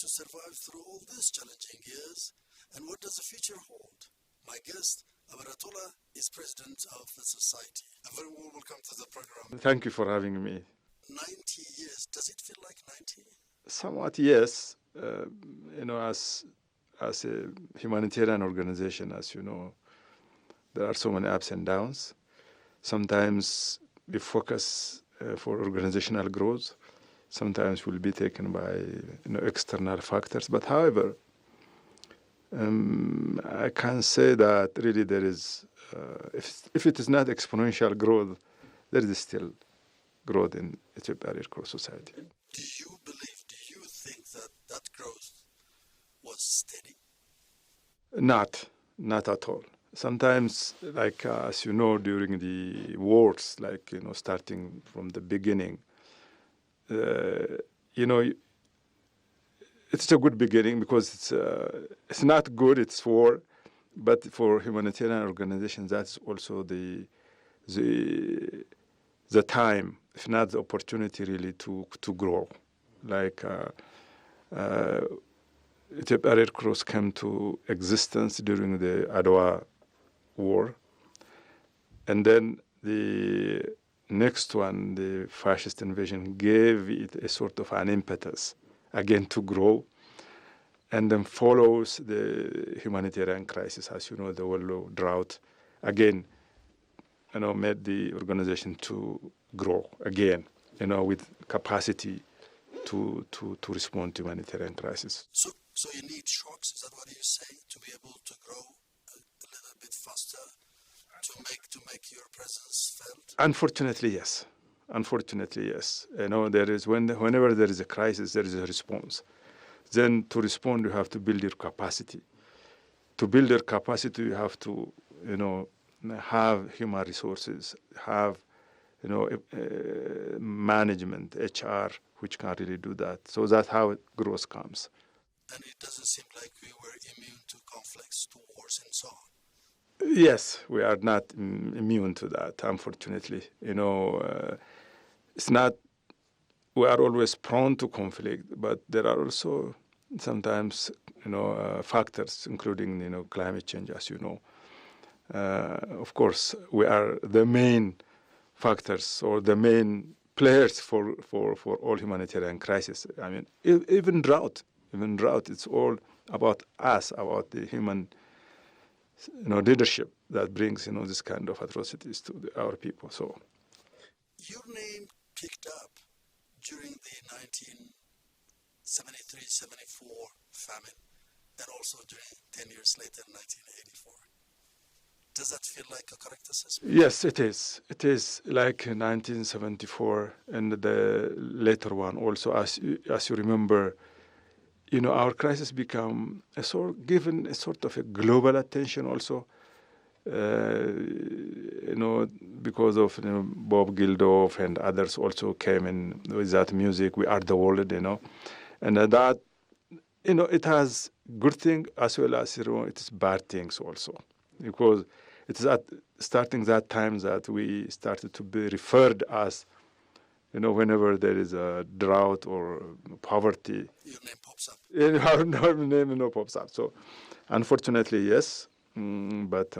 to survive through all these challenging years, and what does the future hold? My guest, Abera Tola, is president of the society. A very warm welcome to the program. Thank you for having me. 90 years, does it feel like 90? Somewhat, yes. As a humanitarian organization, as you know, there are so many ups and downs. Sometimes we focus for organizational growth. Sometimes we'll be taken by external factors. But however, I can say that really there is, if it is not exponential growth, there is still growth in Ethiopia Red Cross Society. Do you think that growth was steady? Not at all. Sometimes, like as you know, during the wars, starting from the beginning, it's a good beginning because it's not good, it's war, but for humanitarian organizations, that's also the time, if not the opportunity, really to grow. Ethiopia Red Cross came to existence during the Adwa War, and then the next one, the fascist invasion, gave it a sort of an impetus again to grow, and then follows the humanitarian crisis, as you know, the Wallo drought, again, made the organization to grow again, with capacity to respond to humanitarian crisis. So you need shocks, is that what you say, to be able to grow a little bit faster, to make your presence felt? Unfortunately, yes. There is whenever there is a crisis, there is a response. Then to respond, you have to build your capacity. To build your capacity, you have to, have human resources, have, management, HR, which can really do that. So that's how growth comes. And it doesn't seem like we were immune to conflicts, to wars, and so on. Yes, we are not immune to that, unfortunately. It's not, we are always prone to conflict, but there are also sometimes, factors, including, climate change, as you know. Of course, we are the main factors or the main players for all humanitarian crises. I mean, even drought, it's all about us, about the human leadership that brings, this kind of atrocities to our people. So, your name picked up during the 1973-74 famine, and also during 10 years later, 1984. Does that feel like a correct assessment? Yes, it is. It is like 1974 and the later one also. As you remember, our crisis become given a sort of a global attention also, because of Bob Geldof and others also came in with that music, We Are the World, and that, it has good things as well as, it is bad things also, because it is at starting that time that we started to be referred as, whenever there is a drought or poverty. Your name pops up. Our name pops up. So, unfortunately, yes, but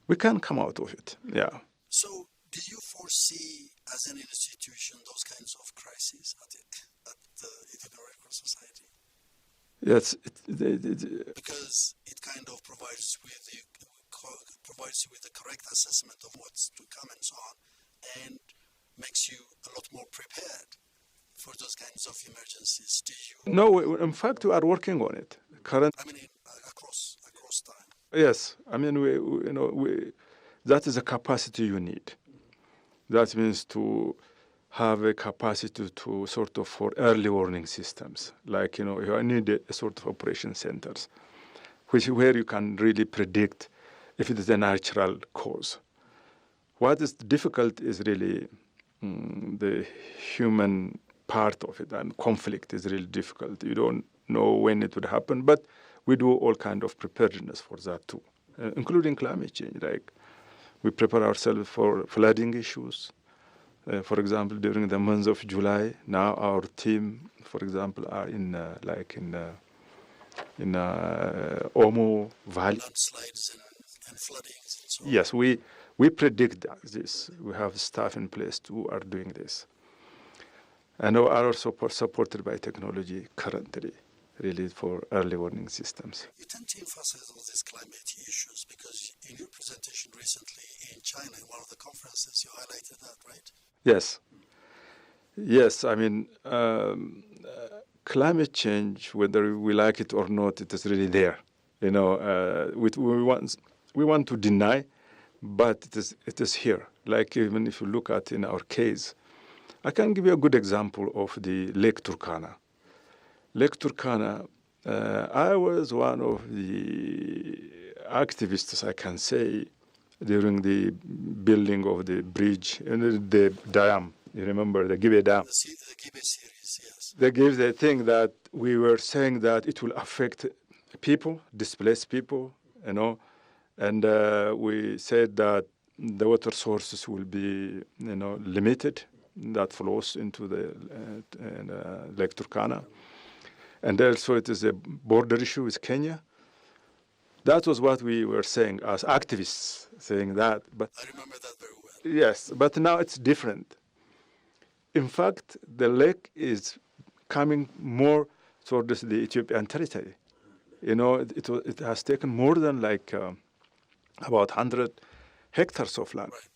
we can come out of it. Yeah. So, do you foresee, as an institution, those kinds of crises at the Ethiopian Red Cross Society? Yes, because it kind of provides you with the correct assessment of what's to come and so on, and makes you a lot more prepared for those kinds of emergencies. Do you? No, in fact, we are working on it. Across time. Yes, that is a capacity you need. That means to have a capacity to sort of for early warning systems, like you need a sort of operation centers, where you can really predict if it is a natural cause. What is difficult is really the human part of it, and conflict is really difficult. You don't know when it would happen, but we do all kind of preparedness for that too, including climate change. Like we prepare ourselves for flooding issues, For example, during the month of July, now our team, for example, are in Omo Valley. Landslides and floodings and so on. Yes, we predict this. We have staff in place who are doing this. And we are also supported by technology currently, really, for early warning systems. You tend to emphasize all these climate issues because in your presentation recently in China, in one of the conferences, you highlighted that, right? Yes. Yes, I mean, climate change, whether we like it or not, it is really there. You know, we want to deny, but it is here. Like even if you look at in our case, I can give you a good example of the Lake Turkana. Lake Turkana, I was one of the activists, I can say, during the building of the bridge, the dam. You remember the Gibe Dam? The Gibe series, yes. They think that we were saying that it will affect people, displaced people, you know, and we said that the water sources will be, you know, limited, that flows into the Lake Turkana. And also it is a border issue with Kenya. That was what we were saying as activists, saying that. But I remember that very well. yes, but now it's different. In fact, the lake is coming more towards the Ethiopian territory. You know, it has taken more than about 100 hectares of land. Right.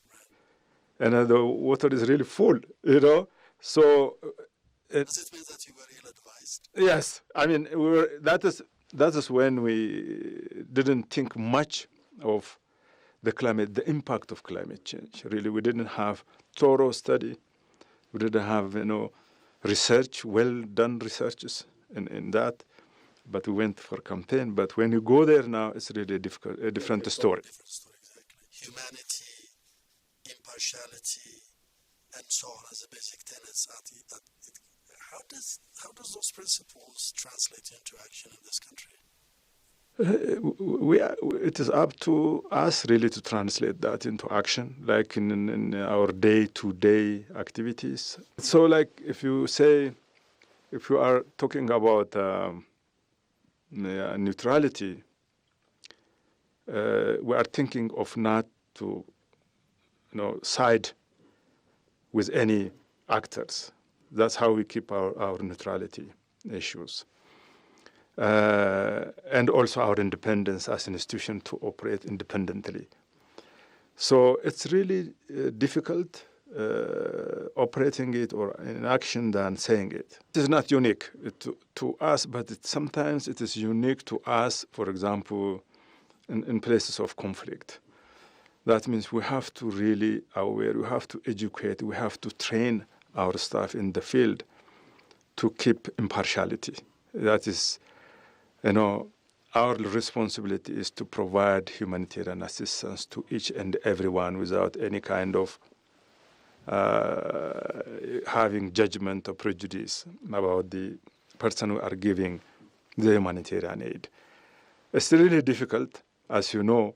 And the water is really full, you know. So does it mean that you were ill-advised? Yes, I mean that is when we didn't think much of the impact of climate change. Really, we didn't have thorough study. We didn't have, you know, research, well done researches in that. But we went for campaign. But when you go there now, it's really a different story. Different story, exactly. Humanity, impartiality, and so on as the basic tenets. How does those principles translate into action in this country? It is up to us really to translate that into action, like in our day-to-day activities. So, like if you are talking about neutrality, we are thinking of not to, you know, side with any actors. That's how we keep our neutrality issues. And also our independence as an institution to operate independently. So it's really difficult operating it or in action than saying it. It is not unique to us, but sometimes it is unique to us, for example, in places of conflict. That means we have to really aware, we have to educate, we have to train our staff in the field to keep impartiality. That is, you know, our responsibility is to provide humanitarian assistance to each and everyone without any kind of having judgment or prejudice about the person who are giving the humanitarian aid. It's really difficult, as you know,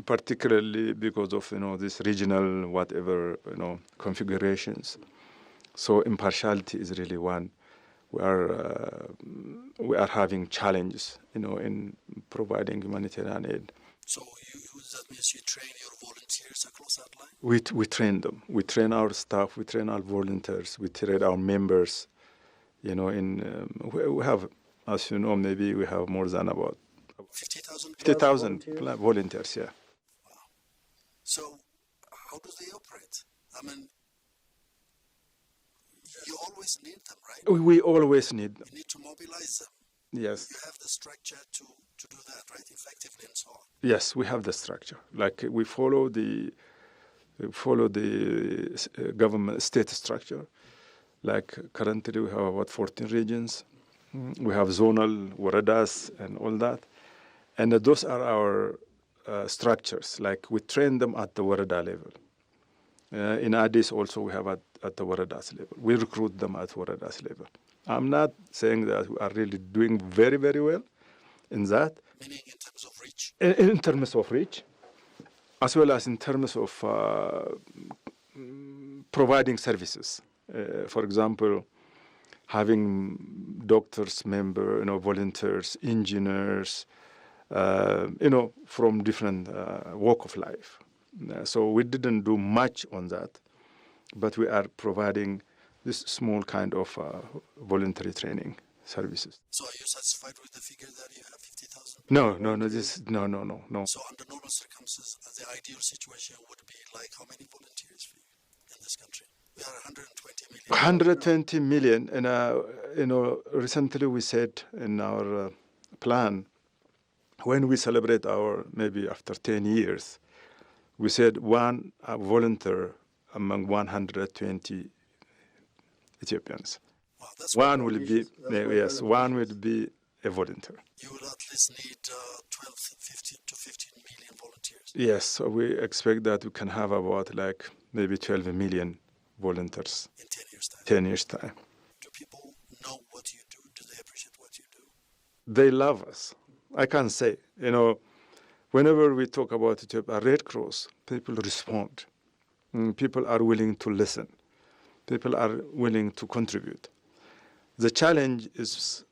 particularly because of, you know, this regional whatever, you know, configurations. So impartiality is really one. We are having challenges, you know, in providing humanitarian aid. So that means you train your volunteers across that line? We train them. We train our staff. We train our volunteers. We train our members. You know, we have, as you know, maybe we have more than about 50,000 volunteers. Yeah. Wow. So how do they operate? I mean, you always need them, right? We always need them. You need to mobilize them. Yes. You have the structure to do that, right, effectively and so on. Yes, we have the structure. Like we follow the government state structure. Like currently we have about 14 regions. We have zonal waradas and all that. And those are our structures. Like we train them at the warada level. In Addis also we have at the waradas level. We recruit them at waradas level. I'm not saying that we are really doing very, very well in that. Meaning in terms of reach? In terms of reach, as well as in terms of providing services. For example, having doctors, volunteers, engineers, from different walk of life. So we didn't do much on that, but we are providing this small kind of voluntary training services. So are you satisfied with the figure that you have 50,000? No. So under normal circumstances, the ideal situation would be like how many volunteers for you in this country? We are 120 million. 120 million, and recently we said in our plan, when we celebrate maybe after 10 years, we said one volunteer among 120 Ethiopians. Wow, that's one will be one will be a volunteer. You will at least need 12, 15 to 15 million volunteers. Yes, so we expect that we can have about maybe 12 million volunteers in 10 years' time. 10 years' time. Do people know what you do? Do they appreciate what you do? They love us. I can say, whenever we talk about Ethiopia, Red Cross, people respond. People are willing to listen. People are willing to contribute. The challenge is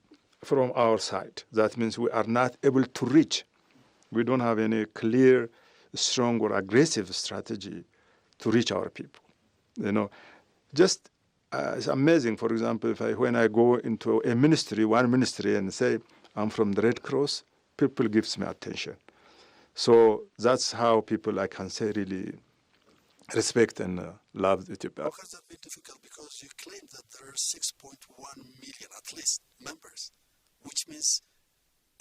from our side. That means we are not able to reach. We don't have any clear, strong, or aggressive strategy to reach our people. Just it's amazing. For example, when I go into one ministry, and say I'm from the Red Cross, people gives me attention. So that's how people, I can say, really respect and love Ethiopia. How has that been difficult? Because you claim that there are 6.1 million at least members, which means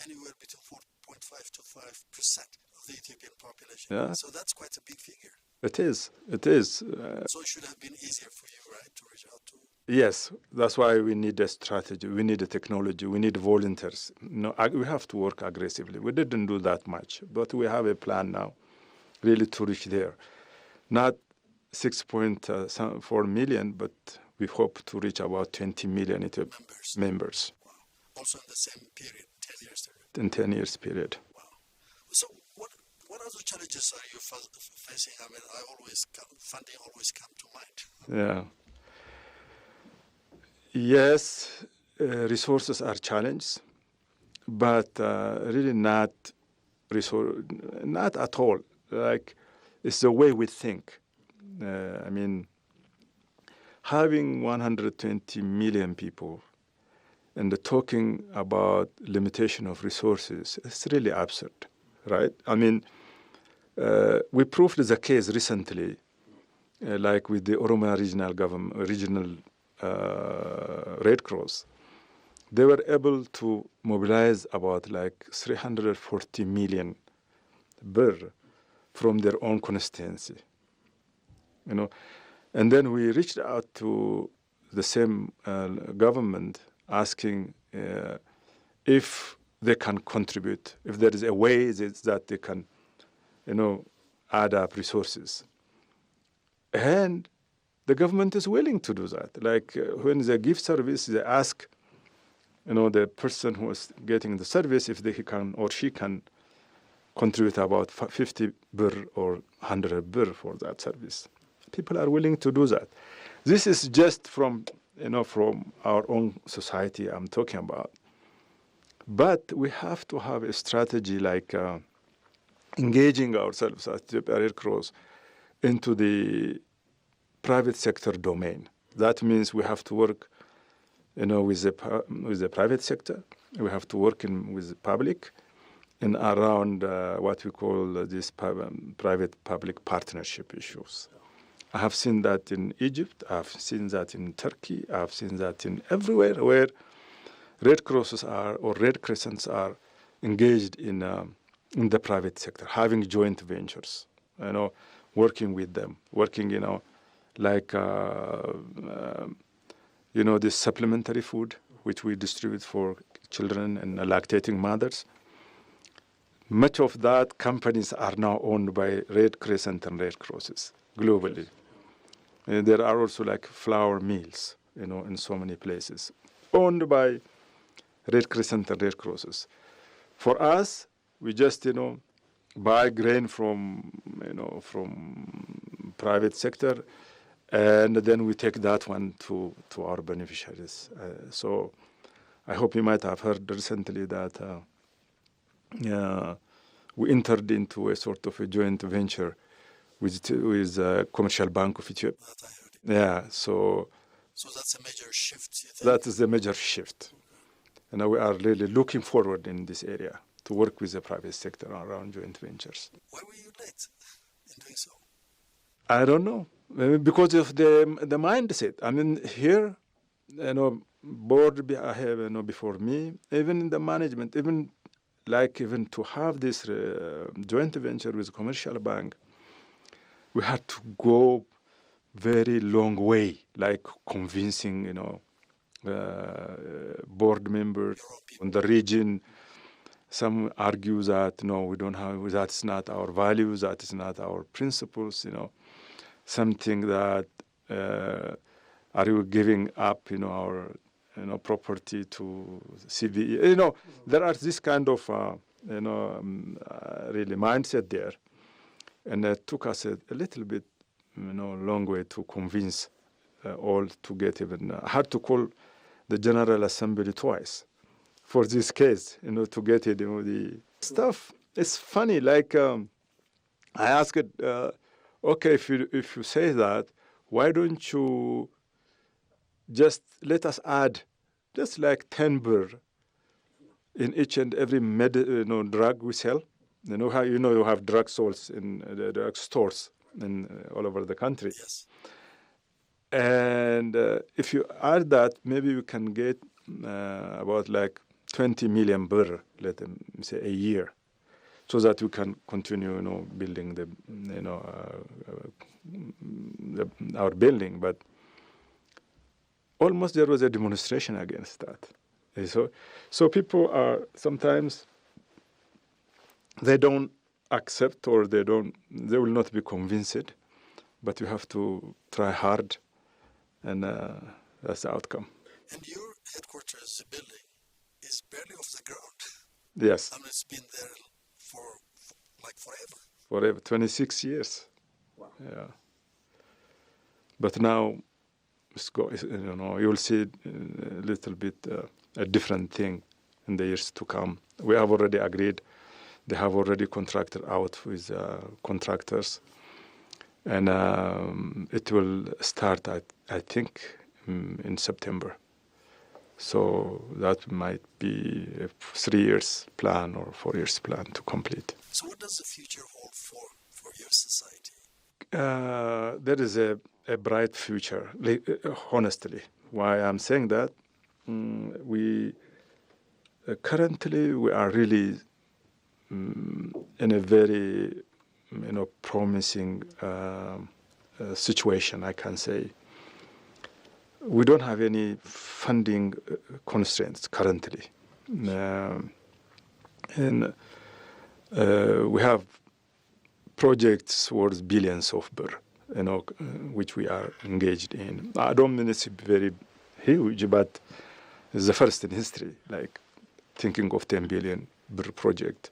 anywhere between 4.5 to 5% of the Ethiopian population. Yeah. So that's quite a big figure. It is. So it should have been easier for you, right, to reach out to? Yes, that's why we need a strategy. We need a technology. We need volunteers. We have to work aggressively. We didn't do that much, but we have a plan now, really to reach there. Not 6.4 million, but we hope to reach about 20 million members. Wow. Also in the same period, 10 years. In 10 years period. Wow. So what other challenges are you facing? I mean, funding always comes to mind. Yeah. Yes, resources are challenges, but really not at all. It's the way we think. Having 120 million people and talking about limitation of resources, it's really absurd, right? We proved the case recently, with the Oromia regional Red Cross. They were able to mobilize about 340 million birr from their own constituency, And then we reached out to the same government asking if they can contribute, if there is a way that they can, add up resources. And the government is willing to do that. When they give service, they ask, the person who is getting the service if he can or she can contribute about 50 birr or 100 birr for that service. People are willing to do that. This is just from our own society I'm talking about. But we have to have a strategy engaging ourselves at the Red Cross into the private sector domain. That means we have to work, with the private sector. We have to work with the public and around what we call these private-public partnership issues. I have seen that in Egypt. I've seen that in Turkey. I've seen that in everywhere where Red Crosses or Red Crescents are engaged in the private sector, having joint ventures, working with them, working, this supplementary food, which we distribute for children and lactating mothers. Much of that companies are now owned by Red Crescent and Red Crosses globally. And there are also flour mills, in so many places, owned by Red Crescent and Red Crosses. For us, we just, buy grain from private sector, And then we take that one to our beneficiaries. So I hope you might have heard recently that we entered into a sort of a joint venture with Commercial Bank of Ethiopia. That I heard it. Yeah, so that's a major shift, you think? that is a major shift. And we are really looking forward in this area to work with the private sector around joint ventures. Why were you late in doing so? I don't know. Maybe because of the mindset. I mean, here, board I have, before me, even in the management, even to have this joint venture with commercial bank, we had to go very long way, like convincing, board members on the region. Some argue that, no, we don't have, that's not our values, that is not our principles, something that, are you giving up, our, property to CVE? There are this kind of, really mindset there. And it took us a little bit, long way to convince all to get even. I had to call the General Assembly twice for this case, to get it, the stuff. It's funny, like I asked, okay, if you say that, why don't you just let us add just like 10 birr in each and every drug we sell? You know how you have drug stores in the drug stores in all over the country. Yes. And if you add that, maybe you can get about like 20 million birr, let them say, a year, so that we can continue, building our building. But almost there was a demonstration against that. So people are sometimes, they don't accept, or they will not be convinced, but you have to try hard, and that's the outcome. And your headquarters building is barely off the ground. Yes. And it's been there for like forever. Forever, 26 years. Wow. Yeah. But now, you'll see a little bit a different thing in the years to come. We have already agreed. They have already contracted out with contractors. And it will start, I think, in September. So that might be a 3 years plan or 4 years plan to complete. So what does the future hold for your society? There is a bright future, honestly. Why I'm saying that, currently we are really in a very, promising situation, I can say. We don't have any funding constraints currently. And we have projects worth billions of birr, which we are engaged in. I don't mean it's very huge, but it's the first in history, like thinking of 10 billion birr project.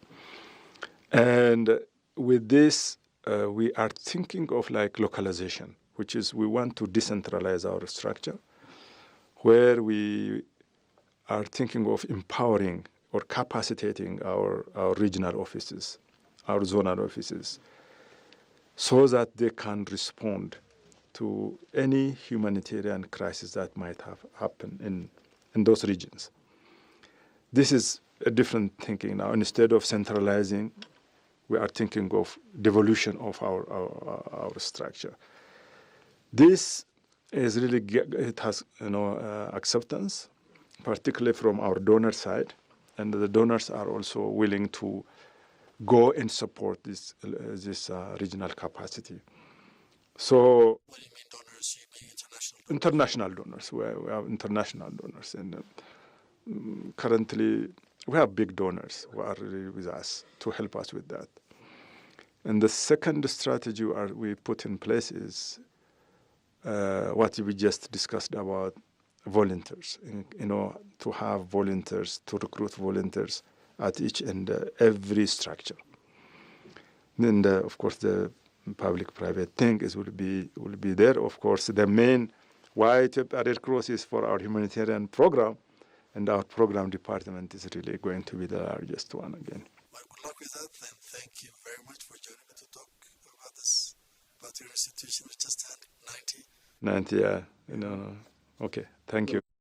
And with this, we are thinking of like localization, which is we want to decentralize our structure, where we are thinking of empowering or capacitating our regional offices, our zonal offices, so that they can respond to any humanitarian crisis that might have happened in those regions. This is a different thinking now. Instead of centralizing, we are thinking of devolution of our structure. This is really, it has acceptance, particularly from our donor side, and the donors are also willing to go and support this regional capacity. So, what do you mean donors? You mean international donors? We have international donors, and currently we have big donors who are really with us to help us with that. And the second strategy we put in place is what we just discussed about volunteers, to have volunteers, to recruit volunteers at each and every structure. Then, of course, the public-private thing will be there. Of course, the main why Ethiopia Red Cross is for our humanitarian program, and our program department is really going to be the largest one again. Well, good luck with that, and thank you very much for joining me to talk about this, about your institution, which just had 90. 90, yeah. Okay, thank you.